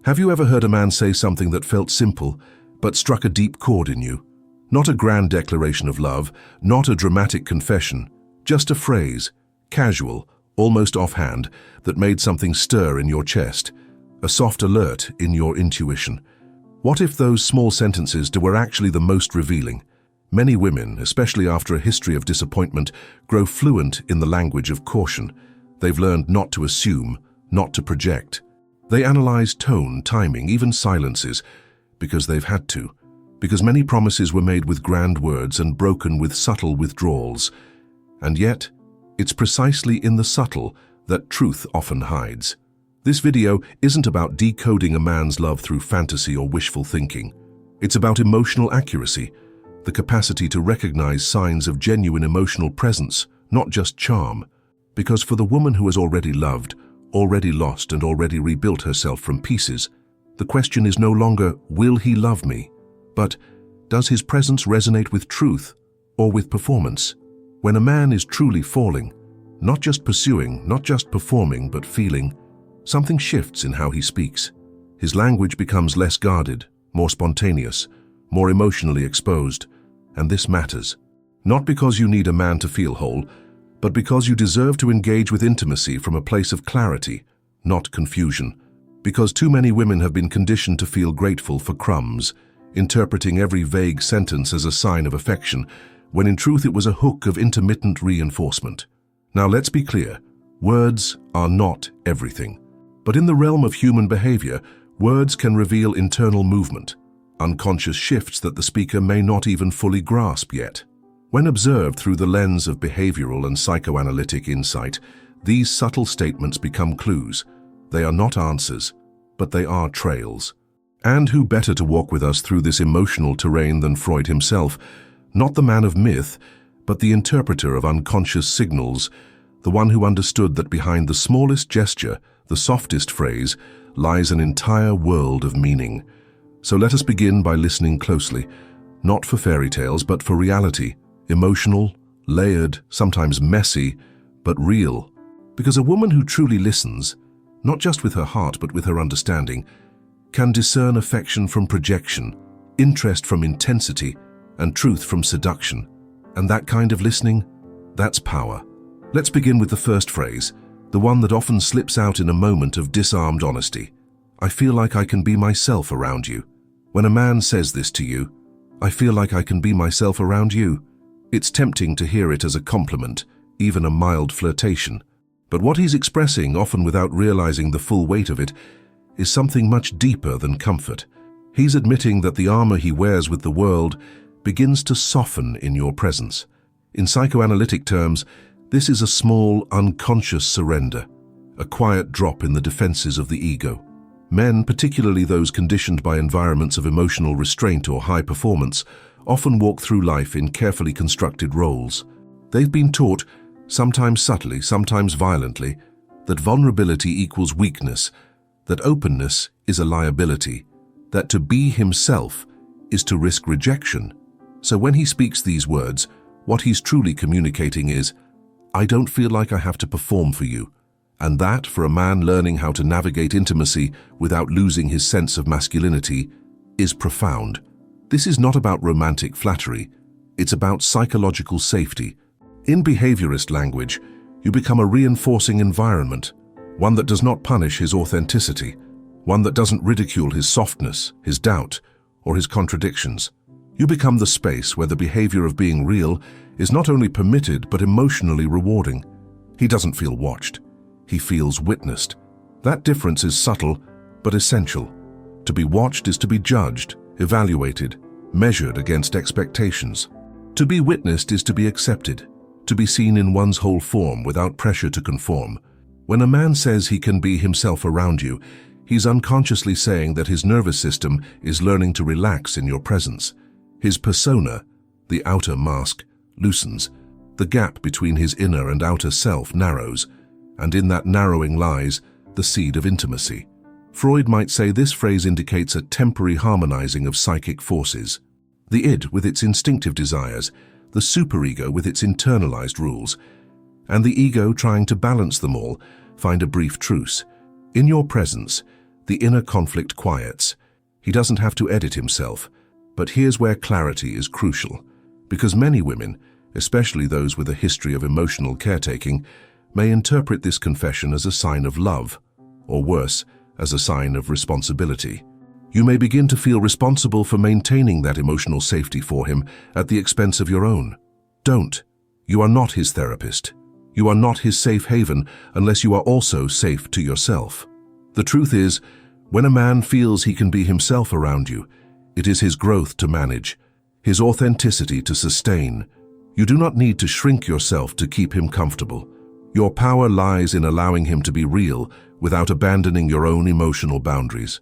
Have you ever heard a man say something that felt simple, but struck a deep chord in you? Not a grand declaration of love, not a dramatic confession, just a phrase, casual, almost offhand, that made something stir in your chest, a soft alert in your intuition. What if those small sentences were actually the most revealing? Many women, especially after a history of disappointment, grow fluent in the language of caution. They've learned not to assume, not to project. They analyze tone, timing, even silences, because they've had to. Because many promises were made with grand words and broken with subtle withdrawals. And yet, it's precisely in the subtle that truth often hides. This video isn't about decoding a man's love through fantasy or wishful thinking. It's about emotional accuracy, the capacity to recognize signs of genuine emotional presence, not just charm. Because for the woman who has already loved, already lost, and already rebuilt herself from pieces, the question is no longer, will he love me? But, does his presence resonate with truth or with performance? When a man is truly falling, not just pursuing, not just performing, but feeling, something shifts in how he speaks. His language becomes less guarded, more spontaneous, more emotionally exposed, and this matters. Not because you need a man to feel whole, but because you deserve to engage with intimacy from a place of clarity, not confusion. Because too many women have been conditioned to feel grateful for crumbs, interpreting every vague sentence as a sign of affection, when in truth it was a hook of intermittent reinforcement. Now let's be clear, words are not everything. But in the realm of human behavior, words can reveal internal movement, unconscious shifts that the speaker may not even fully grasp yet. When observed through the lens of behavioral and psychoanalytic insight, these subtle statements become clues. They are not answers, but they are trails. And who better to walk with us through this emotional terrain than Freud himself, not the man of myth, but the interpreter of unconscious signals, the one who understood that behind the smallest gesture, the softest phrase, lies an entire world of meaning. So let us begin by listening closely, not for fairy tales, but for reality. Emotional, layered, sometimes messy, but real. Because a woman who truly listens, not just with her heart but with her understanding, can discern affection from projection, interest from intensity, and truth from seduction. And that kind of listening, that's power. Let's begin with the first phrase, the one that often slips out in a moment of disarmed honesty. I feel like I can be myself around you. When a man says this to you, I feel like I can be myself around you, it's tempting to hear it as a compliment, even a mild flirtation. But what he's expressing, often without realizing the full weight of it, is something much deeper than comfort. He's admitting that the armor he wears with the world begins to soften in your presence. In psychoanalytic terms, this is a small, unconscious surrender, a quiet drop in the defenses of the ego. Men, particularly those conditioned by environments of emotional restraint or high performance, often walk through life in carefully constructed roles. They've been taught, sometimes subtly, sometimes violently, that vulnerability equals weakness, that openness is a liability, that to be himself is to risk rejection. So when he speaks these words, what he's truly communicating is, I don't feel like I have to perform for you. And that, for a man learning how to navigate intimacy without losing his sense of masculinity, is profound. This is not about romantic flattery, it's about psychological safety. In behaviorist language, you become a reinforcing environment, one that does not punish his authenticity, one that doesn't ridicule his softness, his doubt, or his contradictions. You become the space where the behavior of being real is not only permitted but emotionally rewarding. He doesn't feel watched, he feels witnessed. That difference is subtle but essential. To be watched is to be judged, evaluated, measured against expectations. To be witnessed is to be accepted, to be seen in one's whole form without pressure to conform. When a man says he can be himself around you, he's unconsciously saying that his nervous system is learning to relax in your presence. His persona, the outer mask, loosens. The gap between his inner and outer self narrows, and in that narrowing lies the seed of intimacy. Freud might say this phrase indicates a temporary harmonizing of psychic forces. The id with its instinctive desires, the superego with its internalized rules, and the ego trying to balance them all, find a brief truce. In your presence, the inner conflict quiets. He doesn't have to edit himself. But here's where clarity is crucial, because many women, especially those with a history of emotional caretaking, may interpret this confession as a sign of love, or worse, as a sign of responsibility. You may begin to feel responsible for maintaining that emotional safety for him at the expense of your own. Don't. You are not his therapist. You are not his safe haven unless you are also safe to yourself. The truth is, when a man feels he can be himself around you, it is his growth to manage, his authenticity to sustain. You do not need to shrink yourself to keep him comfortable. Your power lies in allowing him to be real without abandoning your own emotional boundaries.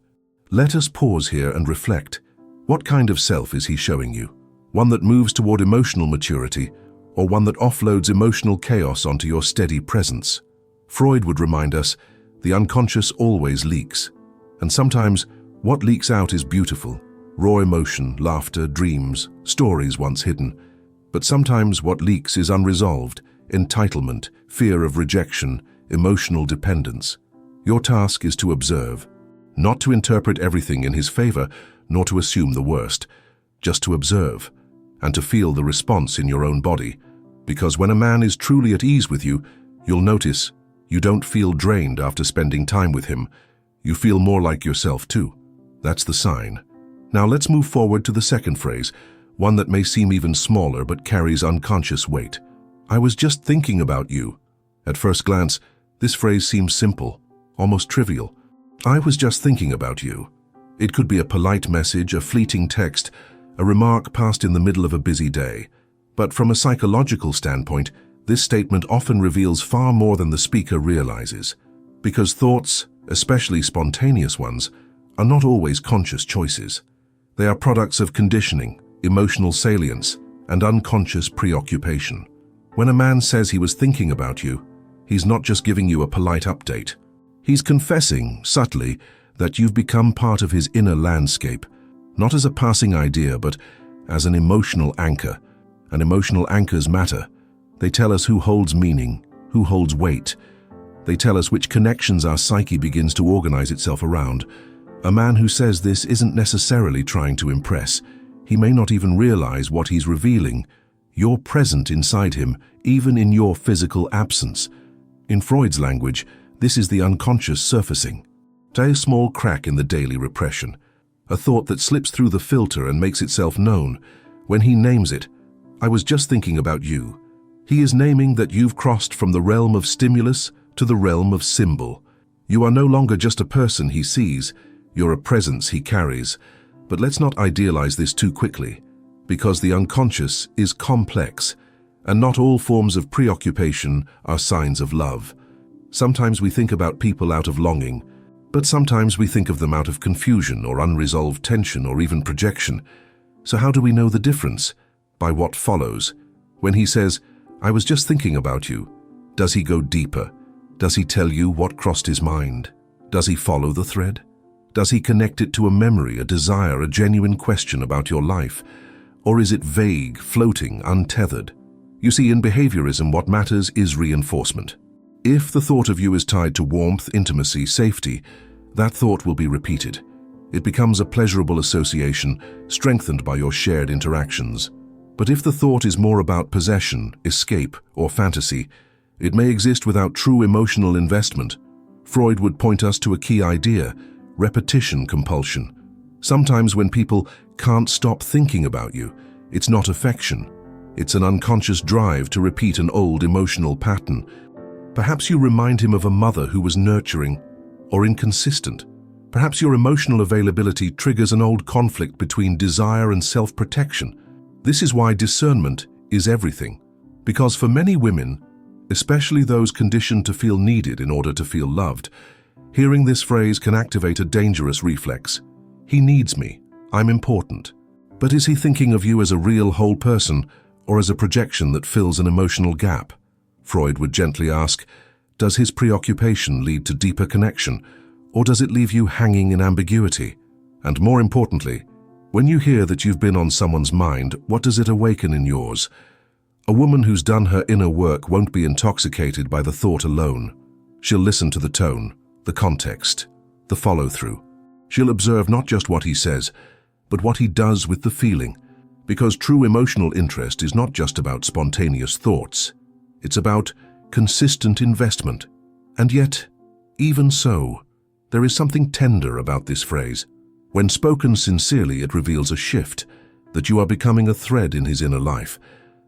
Let us pause here and reflect. What kind of self is he showing you? One that moves toward emotional maturity, or one that offloads emotional chaos onto your steady presence? Freud would remind us, the unconscious always leaks. And sometimes, what leaks out is beautiful. Raw emotion, laughter, dreams, stories once hidden. But sometimes what leaks is unresolved, entitlement, fear of rejection, emotional dependence. Your task is to observe, not to interpret everything in his favor, nor to assume the worst, just to observe, and to feel the response in your own body. Because when a man is truly at ease with you, you'll notice you don't feel drained after spending time with him. You feel more like yourself too. That's the sign. Now let's move forward to the second phrase, one that may seem even smaller but carries unconscious weight. I was just thinking about you. At first glance, this phrase seems simple, almost trivial. I was just thinking about you. It could be a polite message, a fleeting text, a remark passed in the middle of a busy day. But from a psychological standpoint, this statement often reveals far more than the speaker realizes. Because thoughts, especially spontaneous ones, are not always conscious choices. They are products of conditioning, emotional salience, and unconscious preoccupation. When a man says he was thinking about you, he's not just giving you a polite update. He's confessing, subtly, that you've become part of his inner landscape, not as a passing idea, but as an emotional anchor. And emotional anchors matter. They tell us who holds meaning, who holds weight. They tell us which connections our psyche begins to organize itself around. A man who says this isn't necessarily trying to impress. He may not even realize what he's revealing. You're present inside him, even in your physical absence. In Freud's language, this is the unconscious surfacing. A small crack in the daily repression. A thought that slips through the filter and makes itself known. When he names it, I was just thinking about you. He is naming that you've crossed from the realm of stimulus to the realm of symbol. You are no longer just a person he sees, you're a presence he carries. But let's not idealize this too quickly, because the unconscious is complex, and not all forms of preoccupation are signs of love. Sometimes we think about people out of longing, but sometimes we think of them out of confusion or unresolved tension or even projection. So how do we know the difference? By what follows. When he says, I was just thinking about you, does he go deeper? Does he tell you what crossed his mind? Does he follow the thread? Does he connect it to a memory, a desire, a genuine question about your life? Or is it vague, floating, untethered? You see, in behaviorism, what matters is reinforcement. If the thought of you is tied to warmth, intimacy, safety, that thought will be repeated. It becomes a pleasurable association, strengthened by your shared interactions. But if the thought is more about possession, escape, or fantasy, it may exist without true emotional investment. Freud would point us to a key idea: repetition compulsion. Sometimes when people can't stop thinking about you, it's not affection. It's an unconscious drive to repeat an old emotional pattern. Perhaps you remind him of a mother who was nurturing or inconsistent. Perhaps your emotional availability triggers an old conflict between desire and self-protection. This is why discernment is everything. Because for many women, especially those conditioned to feel needed in order to feel loved, hearing this phrase can activate a dangerous reflex. He needs me. I'm important. But is he thinking of you as a real whole person or as a projection that fills an emotional gap? Freud would gently ask, does his preoccupation lead to deeper connection, or does it leave you hanging in ambiguity? And more importantly, when you hear that you've been on someone's mind, what does it awaken in yours? A woman who's done her inner work won't be intoxicated by the thought alone. She'll listen to the tone, the context, the follow-through. She'll observe not just what he says, but what he does with the feeling. Because true emotional interest is not just about spontaneous thoughts. It's about consistent investment. And yet, even so, there is something tender about this phrase. When spoken sincerely, it reveals a shift, that you are becoming a thread in his inner life,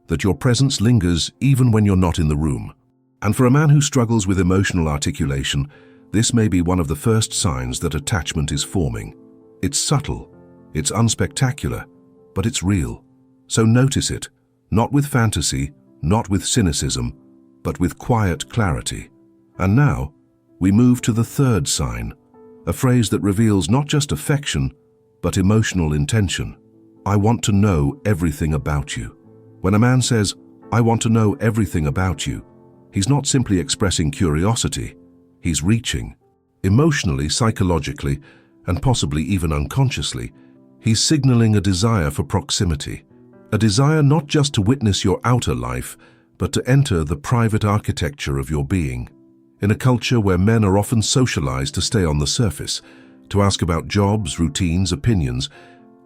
that your presence lingers even when you're not in the room. And for a man who struggles with emotional articulation, this may be one of the first signs that attachment is forming. It's subtle, it's unspectacular, but it's real. So notice it, not with fantasy, not with cynicism, but with quiet clarity. And now, we move to the third sign, a phrase that reveals not just affection, but emotional intention. I want to know everything about you. When a man says, I want to know everything about you, he's not simply expressing curiosity, he's reaching. Emotionally, psychologically, and possibly even unconsciously, he's signaling a desire for proximity. A desire not just to witness your outer life, but to enter the private architecture of your being. In a culture where men are often socialized to stay on the surface, to ask about jobs, routines, opinions,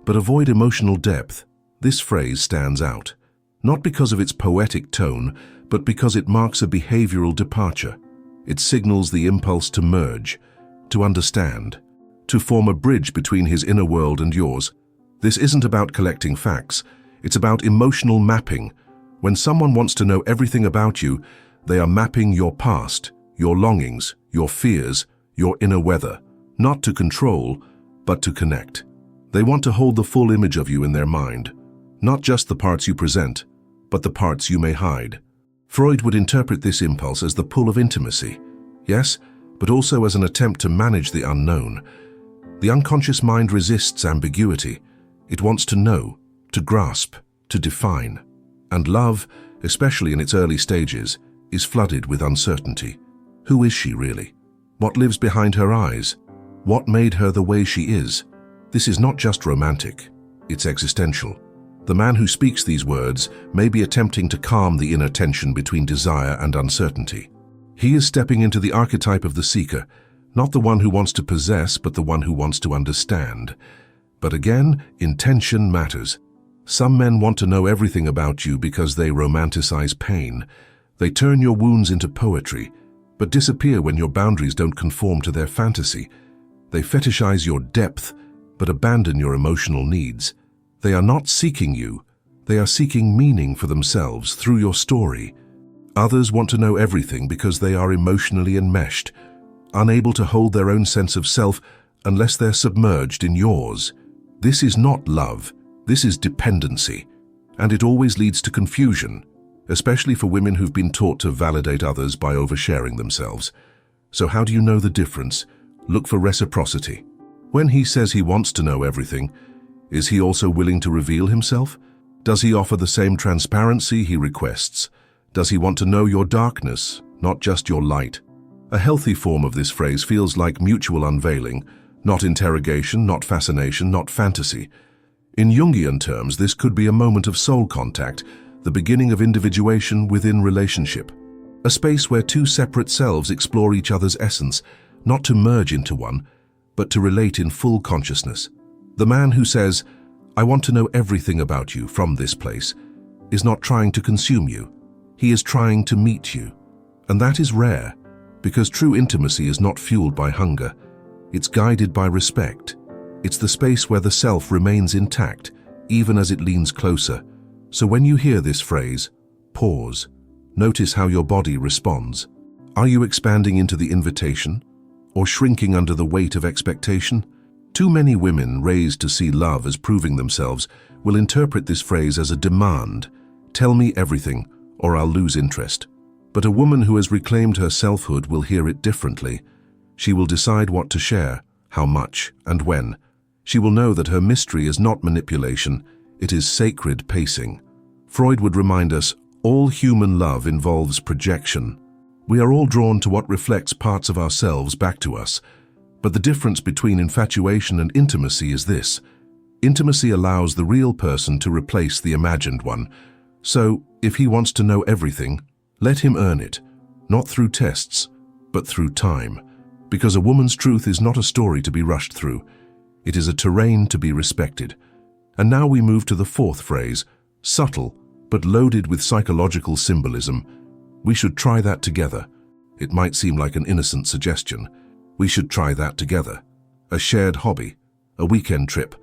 but avoid emotional depth, this phrase stands out. Not because of its poetic tone, but because it marks a behavioral departure. It signals the impulse to merge, to understand, to form a bridge between his inner world and yours. This isn't about collecting facts, it's about emotional mapping. When someone wants to know everything about you, they are mapping your past, your longings, your fears, your inner weather, not to control, but to connect. They want to hold the full image of you in their mind, not just the parts you present, but the parts you may hide. Freud would interpret this impulse as the pull of intimacy, yes, but also as an attempt to manage the unknown. The unconscious mind resists ambiguity. It wants to know, to grasp, to define. And love, especially in its early stages, is flooded with uncertainty. Who is she really? What lives behind her eyes? What made her the way she is? This is not just romantic, it's existential. The man who speaks these words may be attempting to calm the inner tension between desire and uncertainty. He is stepping into the archetype of the seeker, not the one who wants to possess, but the one who wants to understand. But again, intention matters. Some men want to know everything about you because they romanticize pain. They turn your wounds into poetry, but disappear when your boundaries don't conform to their fantasy. They fetishize your depth, but abandon your emotional needs. They are not seeking you, they are seeking meaning for themselves through your story. Others want to know everything because they are emotionally enmeshed, unable to hold their own sense of self unless they're submerged in yours. This is not love, this is dependency, and it always leads to confusion, especially for women who've been taught to validate others by oversharing themselves. So how do you know the difference? Look for reciprocity. When he says he wants to know everything, is he also willing to reveal himself? Does he offer the same transparency he requests? Does he want to know your darkness, not just your light? A healthy form of this phrase feels like mutual unveiling, not interrogation, not fascination, not fantasy. In Jungian terms, this could be a moment of soul contact, the beginning of individuation within relationship. A space where two separate selves explore each other's essence, not to merge into one, but to relate in full consciousness. The man who says, I want to know everything about you from this place, is not trying to consume you. He is trying to meet you. And that is rare, because true intimacy is not fueled by hunger. It's guided by respect. It's the space where the self remains intact, even as it leans closer. So when you hear this phrase, pause. Notice how your body responds. Are you expanding into the invitation, or shrinking under the weight of expectation? Too many women raised to see love as proving themselves will interpret this phrase as a demand. Tell me everything, or I'll lose interest. But a woman who has reclaimed her selfhood will hear it differently. She will decide what to share, how much, and when. She will know that her mystery is not manipulation, it is sacred pacing. Freud would remind us, all human love involves projection. We are all drawn to what reflects parts of ourselves back to us. But the difference between infatuation and intimacy is this. Intimacy allows the real person to replace the imagined one. So, if he wants to know everything, let him earn it, not through tests, but through time. Because a woman's truth is not a story to be rushed through. It is a terrain to be respected. And now we move to the fourth phrase, subtle, but loaded with psychological symbolism. We should try that together. It might seem like an innocent suggestion. We should try that together. A shared hobby, a weekend trip,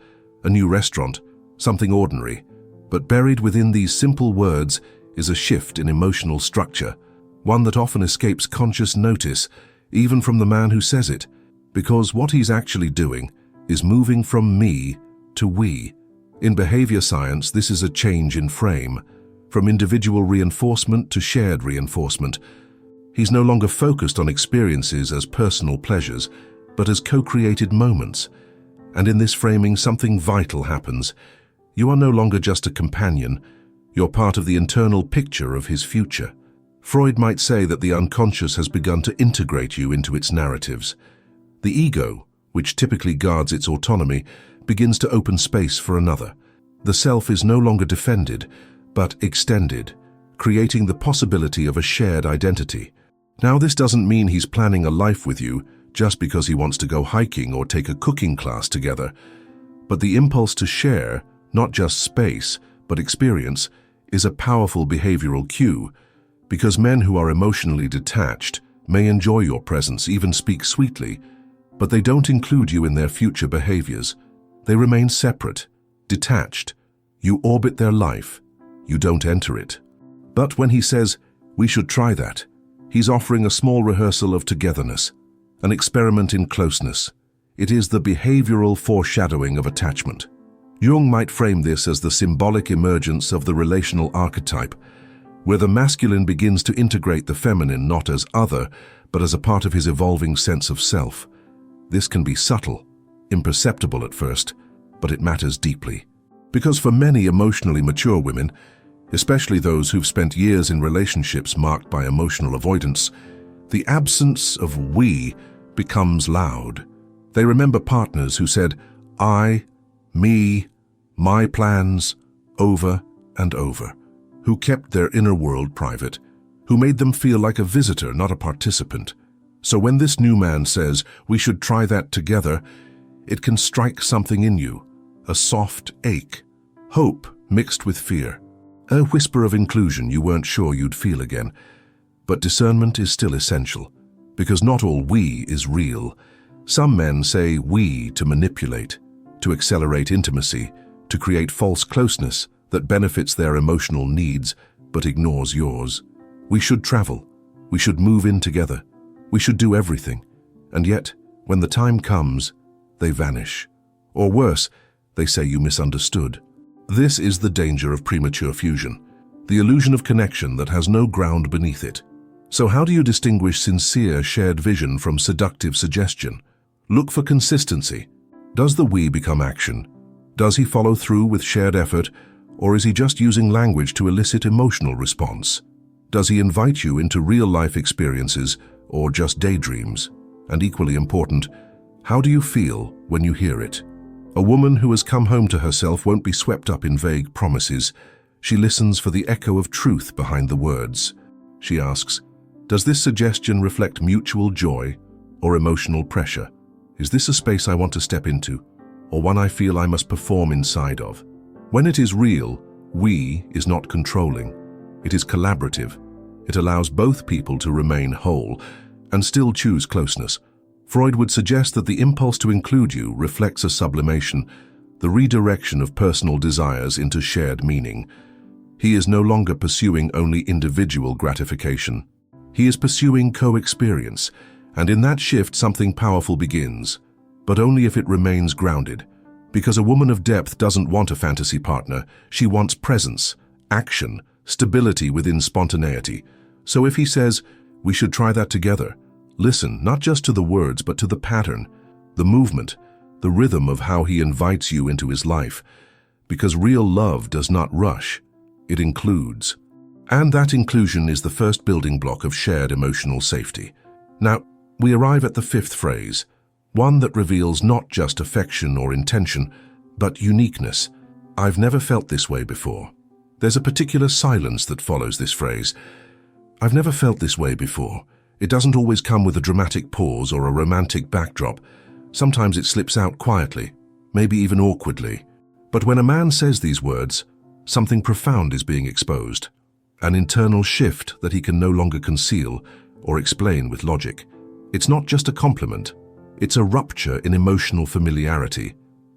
a new restaurant, something ordinary. But buried within these simple words is a shift in emotional structure, one that often escapes conscious notice, even from the man who says it, because what he's actually doing is moving from me to we. In behavior science, this is a change in frame, from individual reinforcement to shared reinforcement. He's no longer focused on experiences as personal pleasures, but as co-created moments. And in this framing, something vital happens. You are no longer just a companion. You're part of the internal picture of his future. Freud might say that the unconscious has begun to integrate you into its narratives. The ego, which typically guards its autonomy, begins to open space for another. The self is no longer defended, but extended, creating the possibility of a shared identity. Now, this doesn't mean he's planning a life with you just because he wants to go hiking or take a cooking class together. But the impulse to share, not just space, but experience, is a powerful behavioral cue, because men who are emotionally detached may enjoy your presence, even speak sweetly, but they don't include you in their future behaviors. They remain separate, detached. You orbit their life. You don't enter it. But when he says, we should try that, he's offering a small rehearsal of togetherness, an experiment in closeness. It is the behavioral foreshadowing of attachment. Jung might frame this as the symbolic emergence of the relational archetype, where the masculine begins to integrate the feminine not as other, but as a part of his evolving sense of self. This can be subtle, imperceptible at first, but it matters deeply. Because for many emotionally mature women, especially those who've spent years in relationships marked by emotional avoidance, the absence of we becomes loud. They remember partners who said, I, me, my plans, over and over, who kept their inner world private, who made them feel like a visitor, not a participant. So when this new man says, we should try that together, it can strike something in you, a soft ache, hope mixed with fear, a whisper of inclusion you weren't sure you'd feel again. But discernment is still essential, because not all we is real. Some men say we to manipulate, to accelerate intimacy, to create false closeness that benefits their emotional needs but ignores yours. We should travel. We should move in together. We should do everything. And yet, when the time comes, they vanish. Or worse, they say you misunderstood. This is the danger of premature fusion, the illusion of connection that has no ground beneath it. So how do you distinguish sincere shared vision from seductive suggestion? Look for consistency. Does the we become action? Does he follow through with shared effort, or is he just using language to elicit emotional response? Does he invite you into real-life experiences or just daydreams? And equally important, how do you feel when you hear it? A woman who has come home to herself won't be swept up in vague promises. She listens for the echo of truth behind the words. She asks, does this suggestion reflect mutual joy or emotional pressure? Is this a space I want to step into, or one I feel I must perform inside of? When it is real, we is not controlling. It is collaborative. It allows both people to remain whole and still choose closeness. Freud would suggest that the impulse to include you reflects a sublimation, the redirection of personal desires into shared meaning. He is no longer pursuing only individual gratification. He is pursuing co-experience, and in that shift something powerful begins, but only if it remains grounded. Because a woman of depth doesn't want a fantasy partner, she wants presence, action, stability within spontaneity. So if he says, we should try that together, listen not just to the words but to the pattern, the movement, the rhythm of how he invites you into his life. Because real love does not rush, it includes. And that inclusion is the first building block of shared emotional safety. Now, we arrive at the fifth phrase, one that reveals not just affection or intention, but uniqueness. I've never felt this way before. There's a particular silence that follows this phrase. I've never felt this way before. It doesn't always come with a dramatic pause or a romantic backdrop. Sometimes it slips out quietly, maybe even awkwardly. But when a man says these words, something profound is being exposed. An internal shift that he can no longer conceal or explain with logic. It's not just a compliment. It's a rupture in emotional familiarity.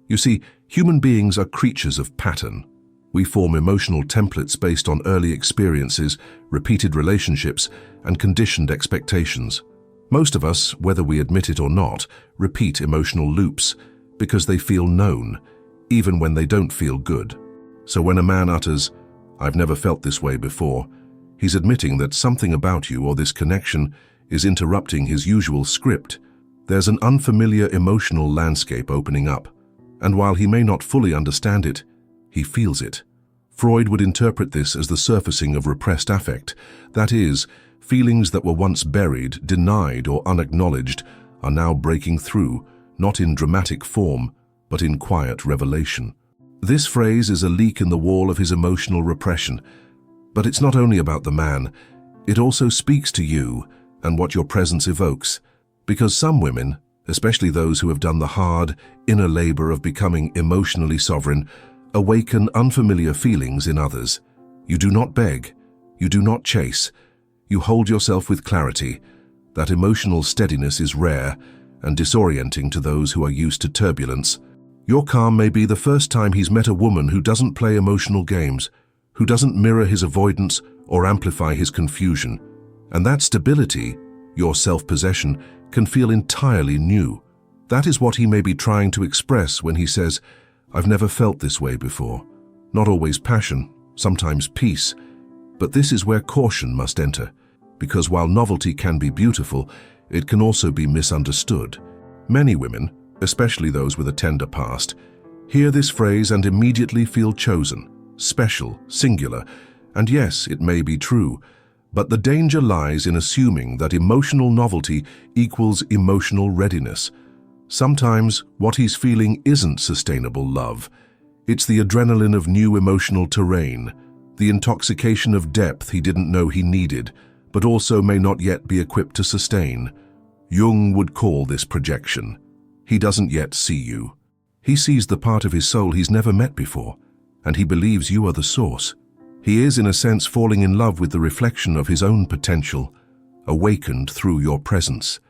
You see, human beings are creatures of pattern. We form emotional templates based on early experiences, repeated relationships, and conditioned expectations. Most of us, whether we admit it or not, repeat emotional loops because they feel known, even when they don't feel good. So when a man utters, "I've never felt this way before," he's admitting that something about you or this connection is interrupting his usual script. There's an unfamiliar emotional landscape opening up, and while he may not fully understand it, he feels it. Freud would interpret this as the surfacing of repressed affect. That is, feelings that were once buried, denied, or unacknowledged are now breaking through, not in dramatic form, but in quiet revelation. This phrase is a leak in the wall of his emotional repression. But it's not only about the man, it also speaks to you and what your presence evokes. Because some women, especially those who have done the hard, inner labor of becoming emotionally sovereign, awaken unfamiliar feelings in others. You do not beg, you do not chase, you hold yourself with clarity. That emotional steadiness is rare and disorienting to those who are used to turbulence. Your calm may be the first time he's met a woman who doesn't play emotional games, who doesn't mirror his avoidance or amplify his confusion. And that stability, your self-possession, can feel entirely new. That is what he may be trying to express when he says, "I've never felt this way before." Not always passion, sometimes peace. But this is where caution must enter, because while novelty can be beautiful, it can also be misunderstood. Many women, especially those with a tender past, hear this phrase and immediately feel chosen, special, singular, and yes, it may be true, but the danger lies in assuming that emotional novelty equals emotional readiness. Sometimes what he's feeling isn't sustainable love. It's the adrenaline of new emotional terrain, the intoxication of depth he didn't know he needed, but also may not yet be equipped to sustain. Jung would call this projection. He doesn't yet see you. He sees the part of his soul he's never met before, and he believes you are the source. He is, in a sense, falling in love with the reflection of his own potential, awakened through your presence.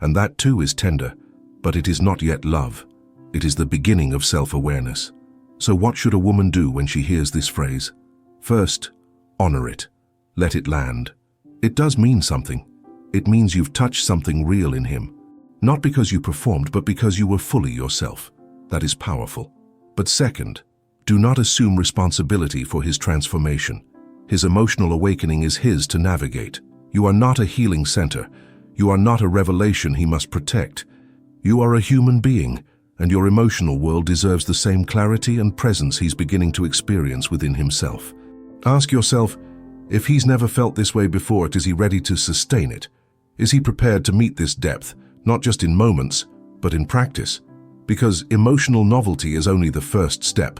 And that too is tender, but it is not yet love. It is the beginning of self-awareness. So what should a woman do when she hears this phrase? First, honor it. Let it land. It does mean something. It means you've touched something real in him. Not because you performed, but because you were fully yourself. That is powerful. But second, do not assume responsibility for his transformation. His emotional awakening is his to navigate. You are not a healing center. You are not a revelation he must protect. You are a human being, and your emotional world deserves the same clarity and presence he's beginning to experience within himself. Ask yourself, if he's never felt this way before, is he ready to sustain it? Is he prepared to meet this depth, not just in moments, but in practice? Because emotional novelty is only the first step.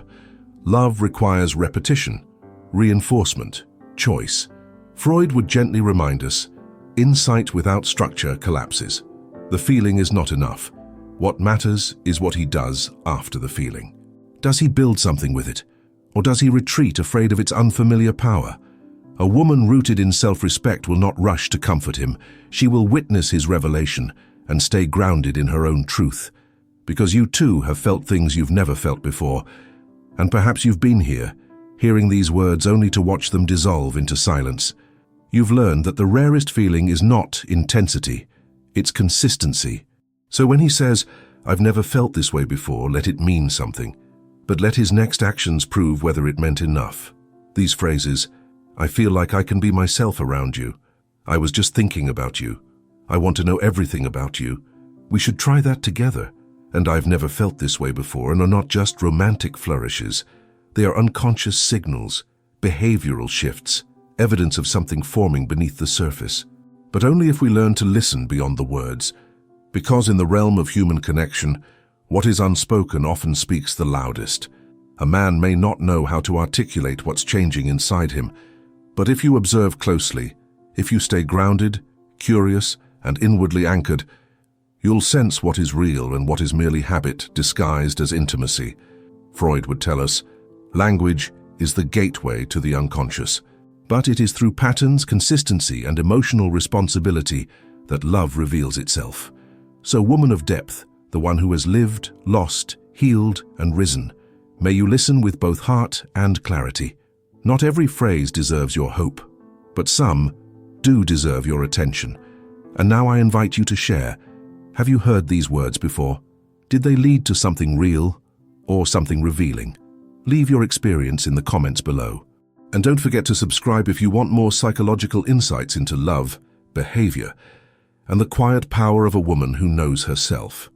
Love requires repetition, reinforcement, choice. Freud would gently remind us, insight without structure collapses. The feeling is not enough. What matters is what he does after the feeling. Does he build something with it? Or does he retreat afraid of its unfamiliar power? A woman rooted in self-respect will not rush to comfort him. She will witness his revelation and stay grounded in her own truth. Because you too have felt things you've never felt before. And perhaps you've been here, hearing these words only to watch them dissolve into silence. You've learned that the rarest feeling is not intensity, it's consistency. So when he says, "I've never felt this way before," let it mean something. But let his next actions prove whether it meant enough. These phrases, "I feel like I can be myself around you," "I was just thinking about you," "I want to know everything about you," "We should try that together," and "I've never felt this way before," and are not just romantic flourishes. They are unconscious signals, behavioral shifts, evidence of something forming beneath the surface. But only if we learn to listen beyond the words. Because in the realm of human connection, what is unspoken often speaks the loudest. A man may not know how to articulate what's changing inside him, but if you observe closely, if you stay grounded, curious, and inwardly anchored, you'll sense what is real and what is merely habit disguised as intimacy. Freud would tell us, language is the gateway to the unconscious, but it is through patterns, consistency, and emotional responsibility that love reveals itself. So, woman of depth, the one who has lived, lost, healed, and risen, may you listen with both heart and clarity. Not every phrase deserves your hope, but some do deserve your attention. And now I invite you to share. Have you heard these words before? Did they lead to something real or something revealing? Leave your experience in the comments below. And don't forget to subscribe if you want more psychological insights into love, behavior, and the quiet power of a woman who knows herself.